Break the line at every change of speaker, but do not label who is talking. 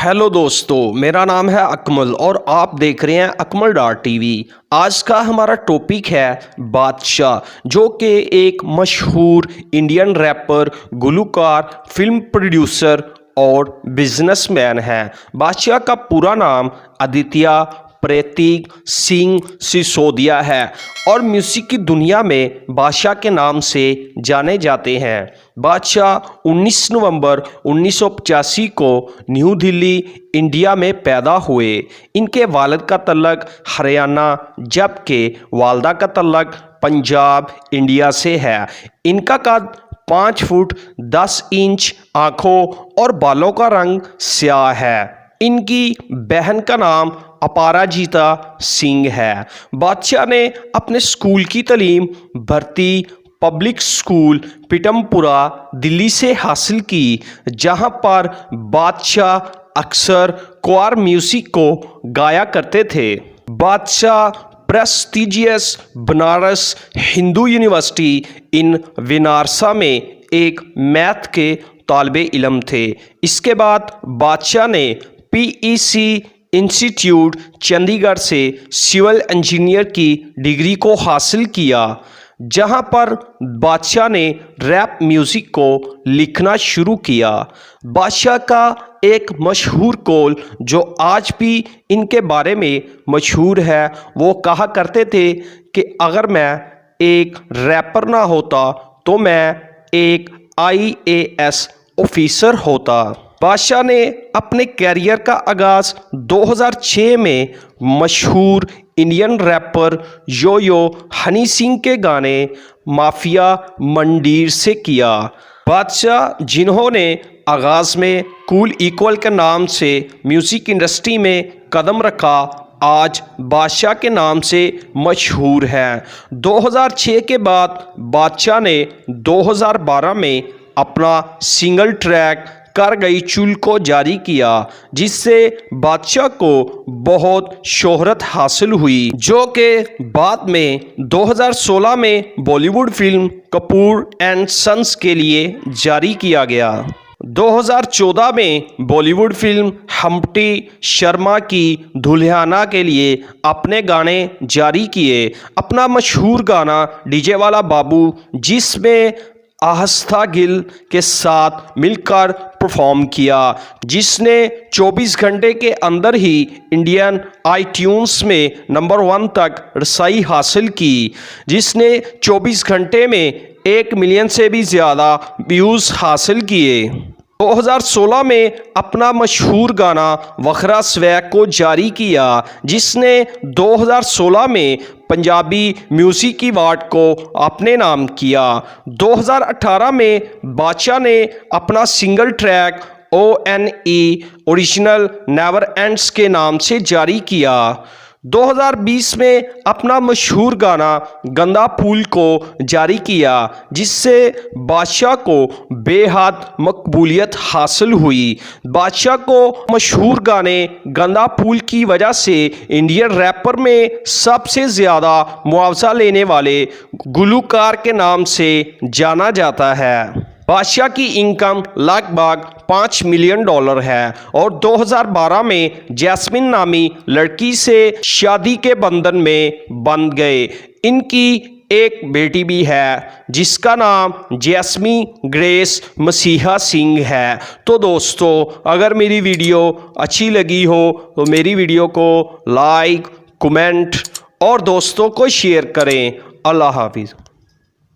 Hello दोस्तों, मेरा नाम है अकमल और आप देख रहे हैं अकमल डॉट टीवी। आज का हमारा टॉपिक है बादशाह, जो कि एक मशहूर इंडियन रैपर, गुलूकार, फिल्म प्रोड्यूसर और बिजनेसमैन है। बादशाह का पूरा नाम आदित्य प्रतीक सिंह सिसोदिया है और म्यूज़िक की दुनिया में बादशाह के नाम से जाने जाते हैं। बादशाह 19 नवंबर 1985 को न्यू दिल्ली, इंडिया में पैदा हुए। इनके वालिद का तल्लक हरियाणा जबकि वालदा का तल्लक पंजाब, इंडिया से है। इनका कद 5 फुट 10 इंच, आँखों और बालों का रंग स्याह है। इनकी बहन का नाम अपराजिता सिंह है। बादशाह ने अपने स्कूल की तालीम भर्ती पब्लिक स्कूल पिटमपुरा, दिल्ली से हासिल की, जहां पर बादशाह अक्सर क्वार म्यूजिक को गाया करते थे। बादशाह प्रेस्टिजियस बनारस हिंदू यूनिवर्सिटी इन विनारसा में एक मैथ के तालिबे इल्म थे। इसके बाद बादशाह ने पीईसी इंस्टीट्यूट चंडीगढ़ से सिविल इंजीनियर की डिग्री को हासिल किया, जहां पर बादशाह ने रैप म्यूज़िक को लिखना शुरू किया। बादशाह का एक मशहूर कौल जो आज भी इनके बारे में मशहूर है, वो कहा करते थे कि अगर मैं एक रैपर ना होता तो मैं एक IAS ऑफिसर होता। बादशाह ने अपने कैरियर का आगाज़ 2006 में मशहूर इंडियन रैपर यो यो हनी सिंह के गाने माफिया मंडीर से किया। बादशाह, जिन्होंने आगाज़ में कूल इक्वल के नाम से म्यूज़िक इंडस्ट्री में कदम रखा, आज बादशाह के नाम से मशहूर हैं। 2006 के बाद बादशाह ने 2012 में अपना सिंगल ट्रैक कर गई चुल को जारी किया, जिससे बादशाह को बहुत शोहरत हासिल हुई, जो कि बाद में 2016 में Bollywood film Kapoor and sons के लिए जारी किया गया। 2014 में बॉलीवुड फिल्म हम्प्टी शर्मा की दुल्हनिया के लिए अपने गाने जारी किए। अपना मशहूर गाना डीजे वाला बाबू, जिसमें आस्था गिल के साथ मिलकर परफॉर्म किया, जिसने 24 घंटे के अंदर ही इंडियन iTunes में नंबर 1 तक रसाई हासिल की, जिसने 24 घंटे में 1 मिलियन से भी ज़्यादा व्यूज़ हासिल किए। 2016 में अपना मशहूर गाना वखरा स्वैग को जारी किया, जिसने 2016 में पंजाबी म्यूज़िक अवार्ड को अपने नाम किया। 2018 में बादशाह ने अपना single track ONE original never ends के नाम से जारी किया। 2020 में अपना मशहूर गाना गंदा फूल को जारी किया, जिससे बादशाह को बेहद मकबूलियत हासिल हुई। बादशाह को मशहूर गाने गंदा फूल की वजह से इंडियन रैपर में सबसे ज़्यादा मुआवजा लेने वाले गुलूकार के नाम से जाना जाता है। बादशाह की इनकम लगभग $5 मिलियन है और 2012 में जैस्मिन नामी लड़की से शादी के बंधन में बंध गए। इनकी एक बेटी भी है, जिसका नाम जैस्मी ग्रेस मसीहा सिंह है। तो दोस्तों, अगर मेरी वीडियो अच्छी लगी हो तो मेरी वीडियो को लाइक, कमेंट और दोस्तों को शेयर करें। अल्लाह हाफिज़।